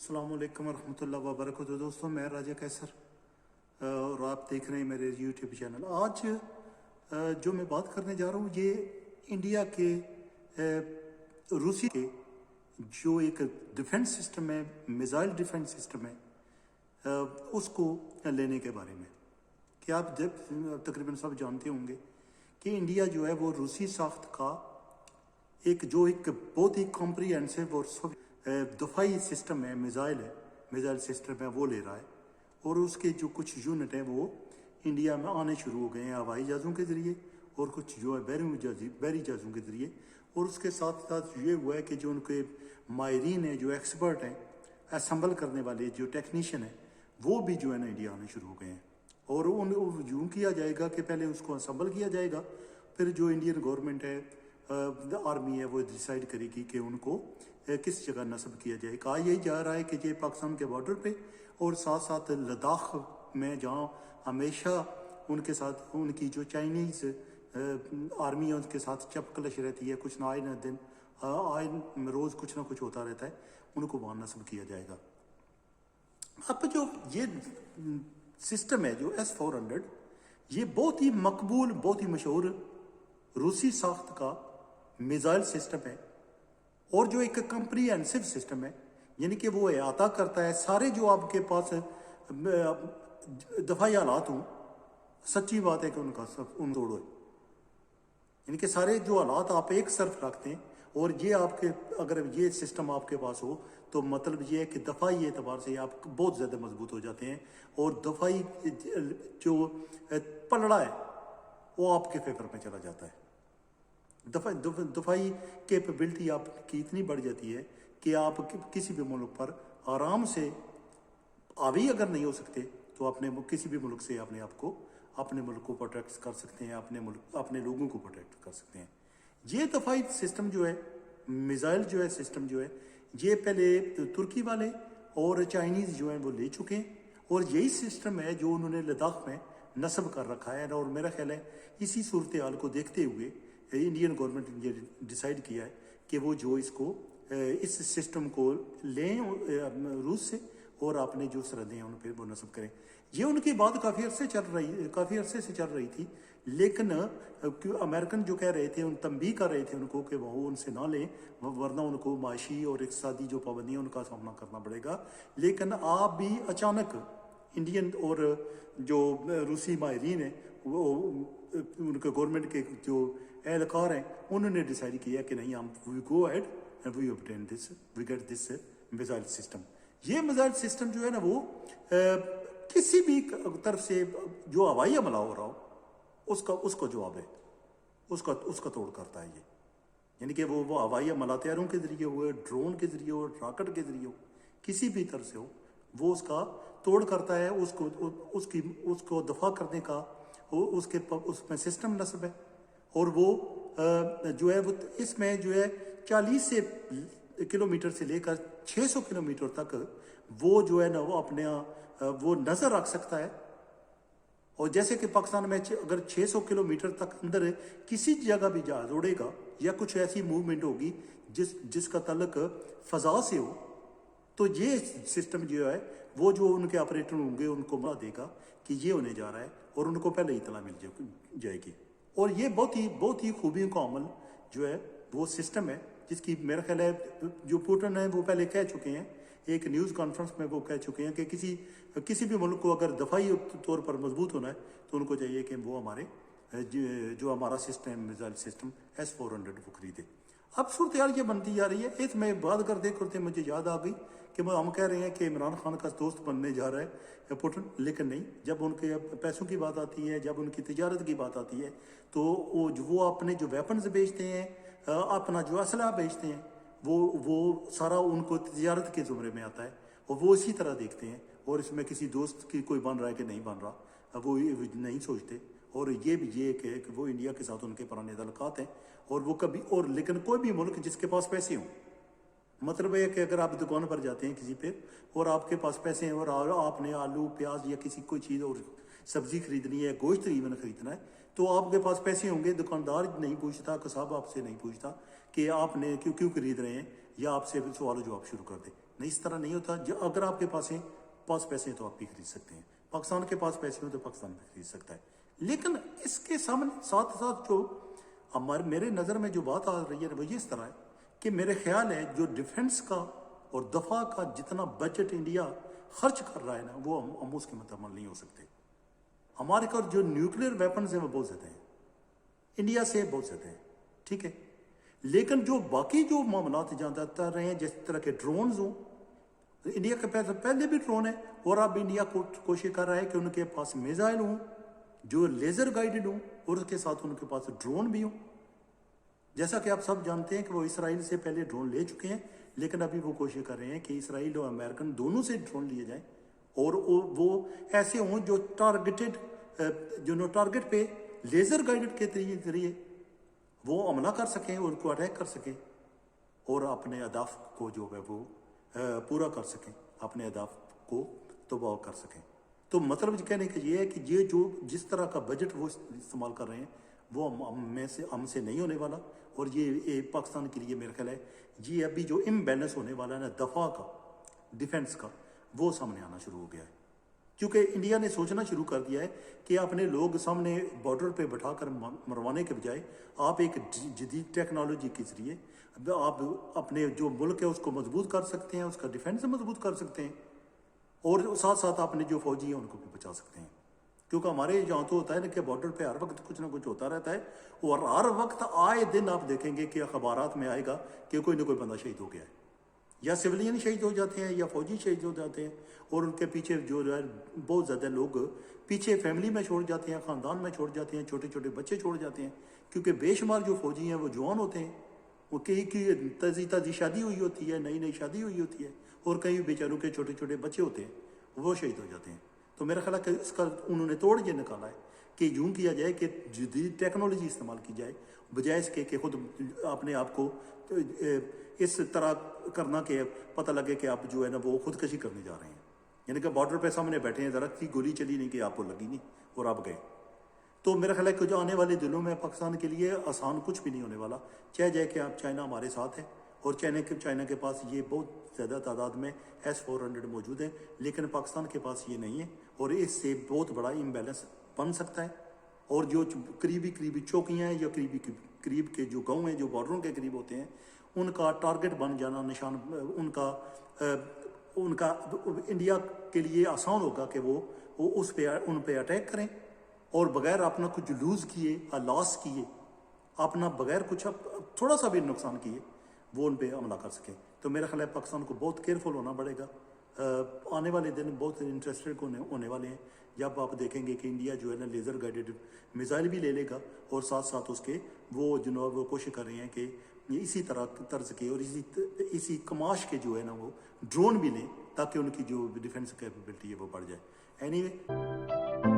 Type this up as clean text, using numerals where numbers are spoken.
अस्सलाम वालेकुम रहमतुल्लाहि व बरकातहू। दोस्तों, मैं राजा कैसर और आप देख रहे हैं मेरे यूट्यूब चैनल। आज जो मैं बात करने जा रहा हूँ ये इंडिया के रूसी के जो एक डिफेंस सिस्टम है, मिसाइल डिफेंस सिस्टम है, उसको लेने के बारे में। कि आप जब तकरीबन सब जानते होंगे कि इंडिया जो है वो रूसी साख्त का एक बहुत ही कॉम्प्रिहेंसिव और दफाई सिस्टम है, मिसाइल सिस्टम है, वो ले रहा है। और उसके जो कुछ यूनिट हैं वो इंडिया में आने शुरू हो गए हैं हवाई जहाज़ों के ज़रिए और कुछ जो है बहरी जहाज़ों के ज़रिए। और उसके साथ साथ ये हुआ है कि जो उनके माहिरीन हैं, जो एक्सपर्ट हैं, असम्बल करने वाले जो टेक्नीशियन हैं, वो भी जो है ना इंडिया आने शुरू हो गए हैं। और यूँ किया जाएगा कि पहले उसको असम्बल किया जाएगा, फिर जो इंडियन गवर्नमेंट है, आर्मी है, वो डिसाइड करेगी कि उनको किस जगह नस्ब किया जाए। कहा यही जा रहा है कि ये पाकिस्तान के बॉर्डर पे और साथ साथ लद्दाख में, जहाँ हमेशा उनके साथ उनकी जो चाइनीज़ आर्मी है उनके साथ चपकलश रहती है, कुछ ना आए ना दिन आए रोज़ कुछ ना कुछ होता रहता है, उनको वहाँ नस्ब किया जाएगा। अब जो ये सिस्टम है जो S-400, ये बहुत ही मकबूल, बहुत ही मशहूर रूसी साख्त का मिसाइल सिस्टम है और जो एक कम्प्रीहेंसिव सिस्टम है, यानी कि वो अहाता करता है सारे जो आपके पास दफाई हालात हों। सच्ची बात है कि उनका सब उन तोड़ो, यानी कि सारे जो हालात आप एक सरफ रखते हैं और ये आपके अगर ये सिस्टम आपके पास हो तो मतलब ये है कि दफाई एतबार से आप बहुत ज़्यादा मजबूत हो जाते हैं और दफाई जो पलड़ा है वो आपके फेवर में चला जाता है। दफाई कैपेबिलिटी आपकी इतनी बढ़ जाती है कि आप किसी भी मुल्क पर आराम से हावी अगर नहीं हो सकते तो अपने किसी भी मुल्क से अपने मुल्क को प्रोटेक्ट कर सकते हैं, अपने लोगों को प्रोटेक्ट कर सकते हैं। ये दफाई सिस्टम जो है, मिसाइल जो है सिस्टम जो है, ये पहले तुर्की वाले और चाइनीज़ जो हैं वो ले चुके हैं और यही सिस्टम है जो उन्होंने लद्दाख में नस्ब कर रखा है। और मेरा ख्याल है इसी सूरत हाल को देखते हुए इंडियन गवर्नमेंट ने ये डिसाइड किया है कि वो जो इस सिस्टम को लें रूस से और अपने जो सरहदें हैं उन पर वो नस्ब करें। ये उनकी बात काफ़ी अरसे से चल रही थी, लेकिन अमेरिकन जो कह रहे थे, उन तंबीह कर रहे थे उनको कि वो उनसे ना लें, वरना उनको माशी और इक़्तिसादी जो पाबंदियाँ उनका सामना करना पड़ेगा। लेकिन आप भी अचानक इंडियन और जो रूसी माहिरीन हैं, वो उनके गवर्नमेंट के जो एहलकार हैं, उन्होंने डिसाइड किया कि नहीं, हम we go ahead and we obtain this, we get this missile system. ये मिसाइल सिस्टम जो है ना वो किसी भी तरफ से जो हवाई हमला हो रहा हो उसका जवाब है, उसका तोड़ करता है ये। यानी कि वो हवाई हमला तैयारों के जरिए हो, ड्रोन के जरिए हो, रॉकेट के जरिए हो, किसी भी तरह से हो, वो उसका तोड़ करता है। उसको दफा करने का उसमें सिस्टम नस्ब है। और वो जो है वो इसमें जो है 40 किलोमीटर से लेकर 600 किलोमीटर तक वो जो है ना वो अपने वो नज़र रख सकता है। और जैसे कि पाकिस्तान में अगर 600 किलोमीटर तक अंदर किसी जगह भी जहाज उड़ेगा या कुछ ऐसी मूवमेंट होगी जिसका ताल्लुक फ़ज़ा से हो, तो ये सिस्टम जो है वो जो उनके ऑपरेटर होंगे उनको बता देगा कि ये होने जा रहा है और उनको पहले इतला मिल जाएगी। और ये बहुत ही खूबियों का अमल जो है वो सिस्टम है, जिसकी मेरा ख्याल है जो पुतिन है वो पहले कह चुके हैं, एक न्यूज़ कॉन्फ्रेंस में वो कह चुके हैं कि किसी भी मुल्क को अगर दफाई तौर पर मजबूत होना है तो उनको चाहिए कि वो जो हमारा सिस्टम मिसाइल सिस्टम S-400 वो खरीदे। अब सूरत हाल ये बनती जा रही है। इसमें बात करते मुझे याद आ गई कि हम कह रहे हैं कि इमरान खान का दोस्त बनने जा रहा है पुतिन, लेकिन नहीं, जब उनके पैसों की बात आती है, जब उनकी तिजारत की बात आती है, तो वो अपने जो वेपन्स बेचते हैं, अपना जो असलहा बेचते हैं, वो सारा उनको तिजारत के ज़ुमरे में आता है और वो इसी तरह देखते हैं। और इसमें किसी दोस्त की कोई बन रहा है कि नहीं बन रहा, वो नहीं सोचते। और ये भी कि वो इंडिया के साथ उनके पुराने ताल्लुकात हैं और वो लेकिन कोई भी मुल्क जिसके पास पैसे हों, मतलब है कि अगर आप दुकान पर जाते हैं किसी पे और आपके पास पैसे हैं और आपने आलू प्याज या किसी कोई चीज़ और सब्ज़ी खरीदनी है, गोश्त इवन खरीदना है, तो आपके पास पैसे होंगे, दुकानदार नहीं पूछता, कसाब आपसे नहीं पूछता कि आपने क्यों खरीद रहे हैं, या आपसे सवाल जवाब शुरू कर दे। नहीं, इस तरह नहीं होता। अगर आपके पास पैसे हैं तो आप भी खरीद सकते हैं, पाकिस्तान के पास पैसे हो तो पाकिस्तान भी खरीद सकता है। लेकिन इसके सामने साथ साथ जो मेरे नज़र में जो बात आ रही है वो ये इस तरह है कि मेरे ख्याल है जो डिफेंस का और दफा का जितना बजट इंडिया खर्च कर रहा है ना, वो हम उसके मुतमल नहीं हो सकते। हमारे पास जो न्यूक्लियर वेपन्स हैं वो बहुत ज़्यादा हैं, इंडिया से बहुत ज़्यादा है, ठीक है। लेकिन जो बाकी जो मामलात जाता रहे हैं, जिस तरह के ड्रोन्स हों, इंडिया के पास पहले भी ड्रोन है और अब इंडिया कोशिश कर रहा है कि उनके पास मिसाइल हों जो लेज़र गाइडेड हों और उसके साथ उनके पास ड्रोन भी हों। जैसा कि आप सब जानते हैं कि वो इसराइल से पहले ड्रोन ले चुके हैं, लेकिन अभी वो कोशिश कर रहे हैं कि इसराइल और अमेरिकन दोनों से ड्रोन लिए जाएं और वो ऐसे हों जो टारगेटेड, जो टारगेट पे लेज़र गाइडेड के जरिए वो हमला कर सकें और उनको अटैक कर सकें और अपने अहदाफ को जो है वो पूरा कर सकें, अपने अहदाफ को तबाह कर सकें। तो मतलब कहने का ये है कि ये जो जिस तरह का बजट वो इस्तेमाल कर रहे हैं वो हमसे नहीं होने वाला। और ये पाकिस्तान के लिए मेरा ख्याल है ये अभी जो इम्बैलेंस होने वाला है ना दफा का, डिफेंस का, वो सामने आना शुरू हो गया है। क्योंकि इंडिया ने सोचना शुरू कर दिया है कि अपने लोग सामने बॉर्डर पे बैठाकर मरवाने के बजाय आप एक जदीद टेक्नोलॉजी के जरिए आप अपने जो मुल्क है उसको मजबूत कर सकते हैं, उसका डिफेंस मजबूत कर सकते हैं और साथ साथ अपने जो फौजी हैं उनको भी बचा सकते हैं। क्योंकि हमारे यहाँ तो होता है ना कि बॉर्डर पे हर वक्त कुछ ना कुछ होता रहता है और हर वक्त आए दिन आप देखेंगे कि अखबारात में आएगा कि कोई ना कोई बंदा शहीद हो गया है, या सिविलियन शहीद हो जाते हैं या फौजी शहीद हो जाते हैं और उनके पीछे जो है बहुत ज़्यादा लोग पीछे फैमिली में छोड़ जाते हैं, ख़ानदान में छोड़ जाते हैं, छोटे छोटे बच्चे छोड़ जाते हैं। क्योंकि बेशुमार जो फौजी हैं वो जवान होते हैं, वो कहीं की ताज़ी शादी हुई होती है, नई नई शादी हुई होती है और कई बेचारों के छोटे छोटे बच्चे होते हैं, वो शहीद हो जाते हैं। तो मेरा ख्याल है कि इसका उन्होंने तोड़ ये निकाला है कि यूँ किया जाए कि जदीद टेक्नोलॉजी इस्तेमाल की जाए बजाय इसके कि खुद अपने आप को इस तरह करना कि पता लगे कि आप जो है ना वो खुदकशी करने जा रहे हैं। यानी कि बॉर्डर पे सामने बैठे हैं, ज़रा की गोली चली नहीं कि आपको लगी नहीं और आप गए। तो मेरा ख्याल है कि जो आने वाले दिनों में पाकिस्तान के लिए आसान कुछ भी नहीं होने वाला, चाहे जाए कि आप चाइना हमारे साथ है और चाइना के पास ये बहुत ज़्यादा तादाद में S-400 मौजूद है, लेकिन पाकिस्तान के पास ये नहीं है और इससे बहुत बड़ा इम्बैलेंस बन सकता है। और जो करीबी चौकियाँ हैं या करीब के जो गाँव हैं जो बॉर्डरों के करीब होते हैं, उनका टारगेट बन जाना, निशान उनका इंडिया के लिए आसान होगा कि वो उन पे अटैक करें और बगैर अपना कुछ लूज़ किए, लॉस किए, अपना बगैर कुछ थोड़ा सा भी नुकसान किए वो उन पे हमला कर सकें। तो मेरा ख्याल है पाकिस्तान को बहुत केयरफुल होना पड़ेगा। आने वाले दिन बहुत इंटरेस्टेड होने वाले हैं जब आप देखेंगे कि इंडिया जो है ना लेज़र गाइडेड मिसाइल भी ले लेगा और साथ साथ उसके वो जो वो कोशिश कर रहे हैं कि इसी तरह तर्ज के और इसी कमाश के जो है ना वो ड्रोन भी लें ताकि उनकी जो डिफेंस कैपेबिलिटी है वो बढ़ जाए। एनीवे